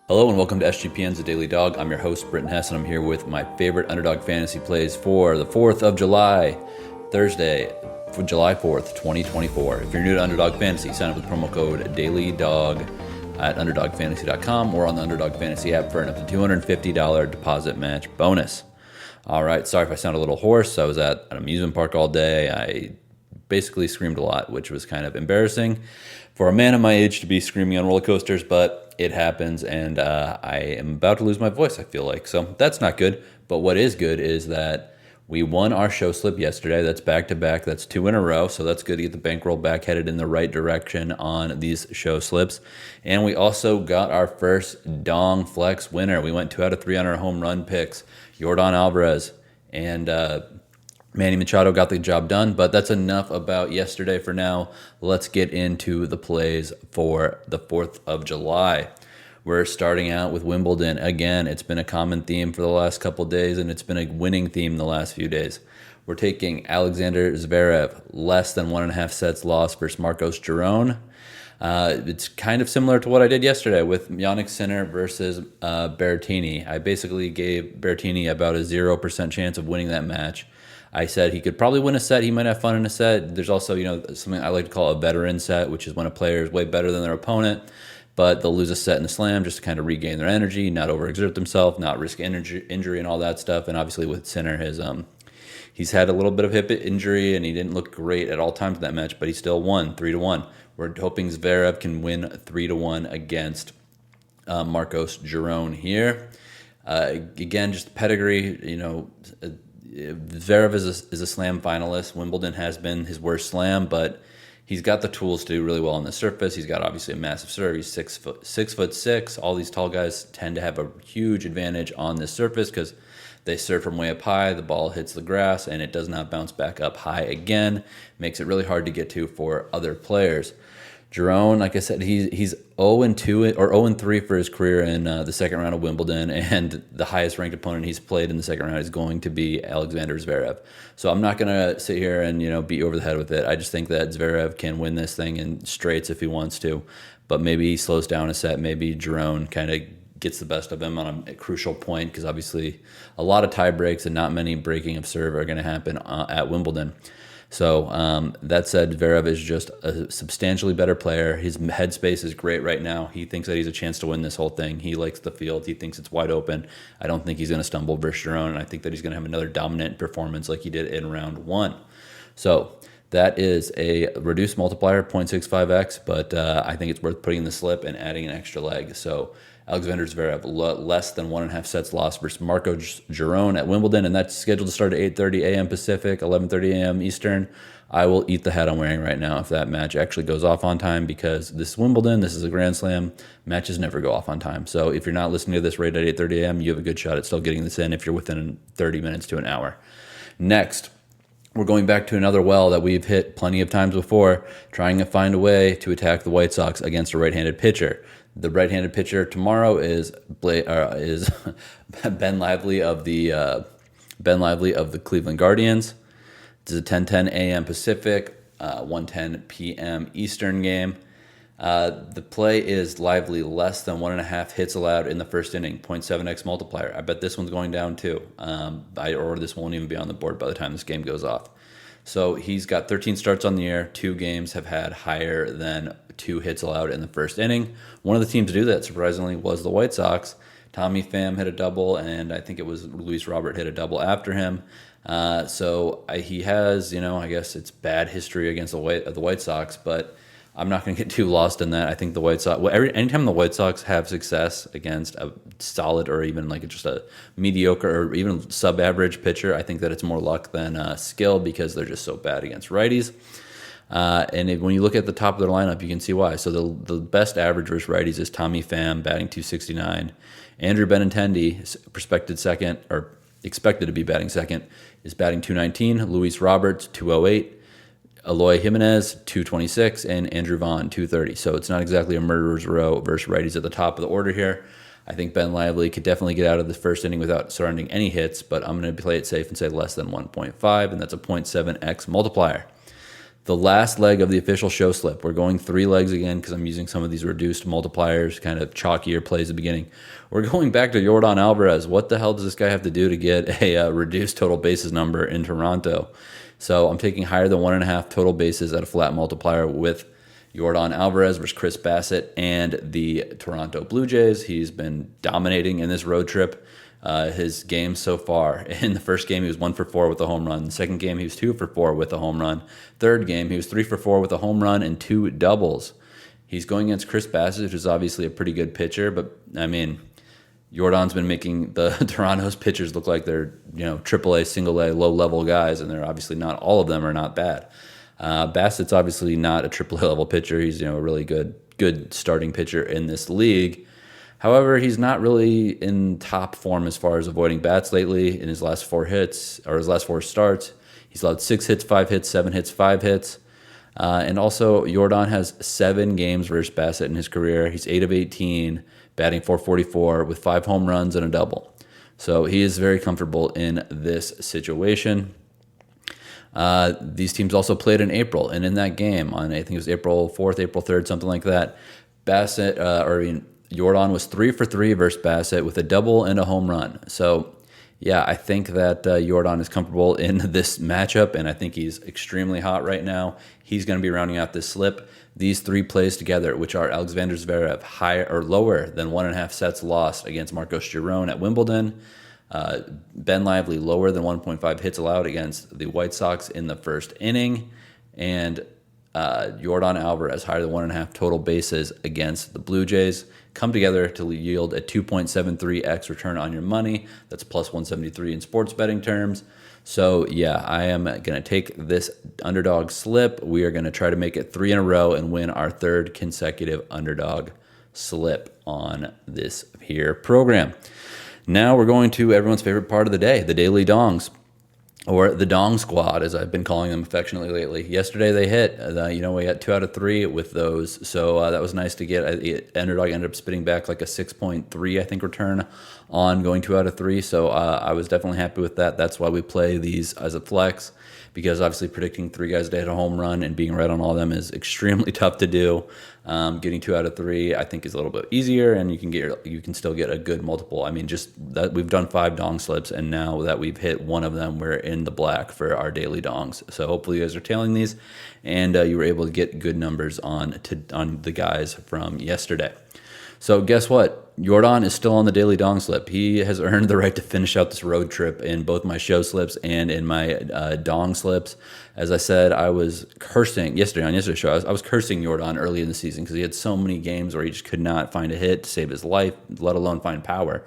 Hello and welcome to SGPN's The Daily Dog. I'm your host, Britton Hess, and I'm here with my favorite Underdog fantasy plays for the 4th of July, Thursday, for July 4th, 2024. If you're new to Underdog Fantasy, sign up with promo code DailyDog at UnderdogFantasy.com or on the Underdog Fantasy app for an up to $250 deposit match bonus. All right, sorry if I sound a little hoarse. I was at an amusement park all day. I basically screamed a lot, which was kind of embarrassing for a man of my age to be screaming on roller coasters, but it happens, and I am about to lose my voice, I feel like. So that's not good. But what is good is that we won our show slip yesterday. That's back-to-back. That's 2 in a row. So that's good to get the bankroll back headed in the right direction on these show slips. And we also got our first Dong Flex winner. We went 2 out of 3 on our home run picks. Yordan Alvarez and Manny Machado got the job done, but that's enough about yesterday for now. Let's get into the plays for the 4th of July. We're starting out with Wimbledon. Again, it's been a common theme for the last couple of days, and it's been a winning theme the last few days. We're taking Alexander Zverev, less than 1.5 sets lost versus Marcos Giron. It's kind of similar to what I did yesterday with Jannik Sinner versus Berrettini. I basically gave Berrettini about a 0% chance of winning that match. I said he could probably win a set. He might have fun in a set. There's also, something I like to call a veteran set, which is when a player is way better than their opponent, but they'll lose a set in the slam just to kind of regain their energy, not overexert themselves, not risk injury and all that stuff. And obviously with Sinner, he's had a little bit of hip injury and he didn't look great at all times in that match, but he still won 3-1. We're hoping Zverev can win 3-1 against Marcos Giron here. Again, just pedigree, Zverev is a slam finalist. Wimbledon has been his worst slam, but he's got the tools to do really well on the surface. He's got obviously a massive serve. He's 6'6". All these tall guys tend to have a huge advantage on this surface because they serve from way up high. The ball hits the grass and it does not bounce back up high again. Makes it really hard to get to for other players. Giron, like I said, he's 0-2 or 0-3 for his career in the second round of Wimbledon, and the highest ranked opponent he's played in the second round is going to be Alexander Zverev. So I'm not going to sit here and beat you over the head with it. I just think that Zverev can win this thing in straights if he wants to, but maybe he slows down a set. Maybe Giron kind of gets the best of him on a crucial point because obviously a lot of tie breaks and not many breaking of serve are going to happen at Wimbledon. So that said, Zverev is just a substantially better player. His headspace is great right now. He thinks that he's a chance to win this whole thing. He likes the field. He thinks it's wide open. I don't think he's going to stumble versus Giron, and I think that he's going to have another dominant performance like he did in round 1. So that is a reduced multiplier, 0.65x, but I think it's worth putting in the slip and adding an extra leg. So Alexander Zverev, less than 1.5 sets lost versus Marcos Giron at Wimbledon, and that's scheduled to start at 8:30 a.m. Pacific, 11:30 a.m. Eastern. I will eat the hat I'm wearing right now if that match actually goes off on time because this is Wimbledon, this is a Grand Slam. Matches never go off on time. So if you're not listening to this right at 8:30 a.m., you have a good shot at still getting this in if you're within 30 minutes to an hour. Next, we're going back to another well that we've hit plenty of times before, trying to find a way to attack the White Sox against a right-handed pitcher. The right-handed pitcher tomorrow is Ben Lively of the Cleveland Guardians. This is a 10:10 a.m. Pacific, 1:10 p.m. Eastern game. The play is Lively less than 1.5 hits allowed in the first inning, 0.7x multiplier. I bet this one's going down too. Or this won't even be on the board by the time this game goes off. So he's got 13 starts on the year. 2 games have had higher than 2 hits allowed in the first inning. One of the teams to do that, surprisingly, was the White Sox. Tommy Pham hit a double, and I think it was Luis Robert hit a double after him. He has, I guess it's bad history against the White Sox, but I'm not going to get too lost in that. I think the White Sox, anytime the White Sox have success against a solid or even like just a mediocre or even sub-average pitcher, I think that it's more luck than skill because they're just so bad against righties. When you look at the top of their lineup, you can see why. So the best average versus righties is Tommy Pham, batting .269. Andrew Benintendi, expected to be batting second, is batting .219. Luis Roberts, .208. Eloy Jimenez, .226, and Andrew Vaughn, .230. So it's not exactly a murderer's row versus righties at the top of the order here. I think Ben Lively could definitely get out of the first inning without surrendering any hits, but I'm going to play it safe and say less than 1.5, and that's a 0.7x multiplier. the last leg of the official show slip. We're going 3 legs again because I'm using some of these reduced multipliers, kind of chalkier plays at the beginning. We're going back to Yordan Alvarez. What the hell does this guy have to do to get a reduced total bases number in Toronto? So I'm taking higher than 1.5 total bases at a flat multiplier with Yordan Alvarez versus Chris Bassitt and the Toronto Blue Jays. He's been dominating in this road trip. His games so far. In the first game, he was 1 for 4 with a home run. The second game, he was 2 for 4 with a home run. Third game, he was 3 for 4 with a home run and 2 doubles. He's going against Chris Bassitt, which is obviously a pretty good pitcher, but I mean, Yordan's been making the Toronto's pitchers look like they're, AAA, single A, low-level guys, and they're obviously not, all of them are not bad. Bassitt's obviously not a AAA level pitcher. He's, a really good starting pitcher in this league. However, he's not really in top form as far as avoiding bats lately. In his last 4 hits, or his last 4 starts, he's allowed 6 hits, 5 hits, 7 hits, 5 hits. And also, Yordan has 7 games versus Bassitt in his career. He's 8 of 18, batting .444 with 5 home runs and a double. So he is very comfortable in this situation. These teams also played in April, and in that game, on I think it was April 4th, April 3rd, something like that, Yordan was 3 for 3 versus Bassitt with a double and a home run. So, yeah, I think that Yordan is comfortable in this matchup, and I think he's extremely hot right now. He's going to be rounding out this slip. These 3 plays together, which are Alexander Zverev higher or lower than 1.5 sets lost against Marcos Giron at Wimbledon. Ben Lively lower than 1.5 hits allowed against the White Sox in the first inning, and Yordan Alvarez higher than 1.5 total bases against the Blue Jays come together to yield a 2.73x return on your money. That's plus 173 in sports betting terms. So yeah, I am going to take this underdog slip. We are going to try to make it 3 in a row and win our 3rd consecutive underdog slip on this here program. Now we're going to everyone's favorite part of the day, the Daily Dongs, or the Dong Squad, as I've been calling them affectionately lately. Yesterday they hit. We got 2 out of 3 with those, so that was nice to get. Underdog ended up spitting back like a 6.3, I think, return on going 2 out of 3. So I was definitely happy with that. That's why we play these as a flex, because obviously predicting 3 guys to hit a home run and being right on all of them is extremely tough to do. Getting 2 out of 3, I think, is a little bit easier, and you can still get a good multiple. I mean, just that we've done 5 dong slips, and now that we've hit one of them, we're in the black for our daily dongs. So hopefully you guys are tailing these, and you were able to get good numbers on the guys from yesterday. So guess what? Yordan is still on the daily dong slip. He has earned the right to finish out this road trip in both my show slips and in my dong slips. As I said, I was cursing yesterday's show. I was cursing Yordan early in the season because he had so many games where he just could not find a hit to save his life, let alone find power.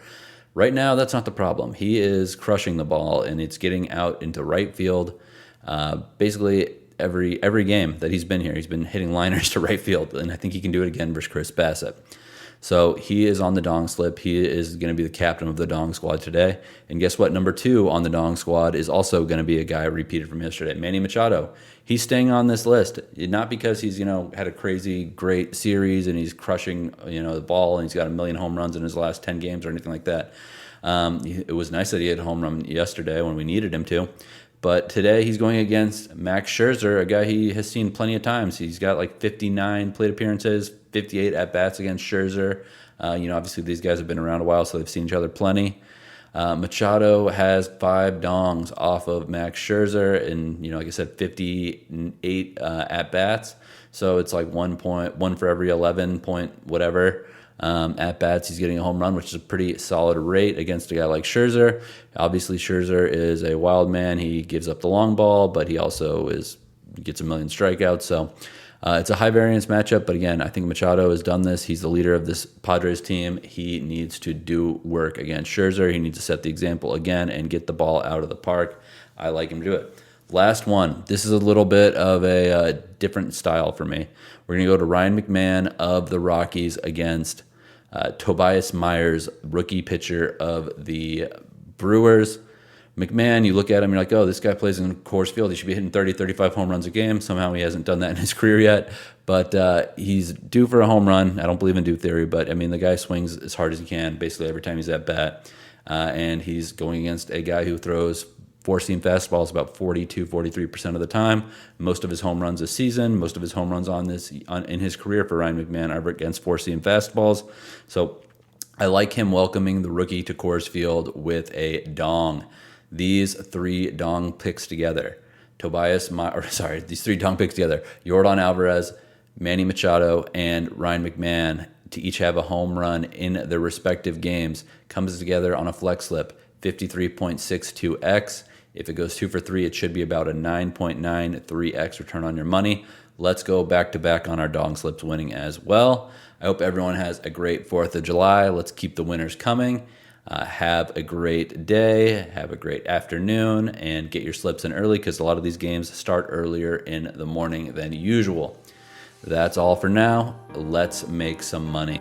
Right now, that's not the problem. He is crushing the ball, and it's getting out into right field. Basically, every game that he's been here, he's been hitting liners to right field, and I think he can do it again versus Chris Bassitt. So he is on the dong slip. He is going to be the captain of the dong squad today. And guess what? Number 2 on the dong squad is also going to be a guy repeated from yesterday, Manny Machado. He's staying on this list, not because he's had a crazy great series and he's crushing the ball and he's got 1 million home runs in his last 10 games or anything like that. It was nice that he had a home run yesterday when we needed him to. But today he's going against Max Scherzer, a guy he has seen plenty of times. He's got like 59 plate appearances, 58 at-bats against Scherzer. Obviously these guys have been around a while, so they've seen each other plenty. Machado has 5 dongs off of Max Scherzer and, like I said, 58 at-bats. So it's like 1 for every 11 point whatever. At-bats, he's getting a home run, which is a pretty solid rate against a guy like Scherzer. Obviously, Scherzer is a wild man. He gives up the long ball, but he also gets 1 million strikeouts. So it's a high-variance matchup, but again, I think Machado has done this. He's the leader of this Padres team. He needs to do work against Scherzer. He needs to set the example again and get the ball out of the park. I like him to do it. Last one. This is a little bit of a different style for me. We're going to go to Ryan McMahon of the Rockies against Tobias Myers, rookie pitcher of the Brewers. McMahon, you look at him, you're like, oh, this guy plays in Coors Field. He should be hitting 30, 35 home runs a game. Somehow he hasn't done that in his career yet. But he's due for a home run. I don't believe in due theory, but, the guy swings as hard as he can basically every time he's at bat. And he's going against a guy who throws Four-seam fastball is about 42-43% of the time. Most of his home runs this season, most of his home runs in his career for Ryan McMahon are against four-seam fastballs. So I like him welcoming the rookie to Coors Field with a dong. These three dong picks together. These three dong picks together. Yordan Alvarez, Manny Machado, and Ryan McMahon to each have a home run in their respective games comes together on a flex slip, 53.62x. If it goes 2 for 3, it should be about a 9.93x return on your money. Let's go back-to-back on our dong slips winning as well. I hope everyone has a great 4th of July. Let's keep the winners coming. Have a great day, have a great afternoon, and get your slips in early because a lot of these games start earlier in the morning than usual. That's all for now. Let's make some money.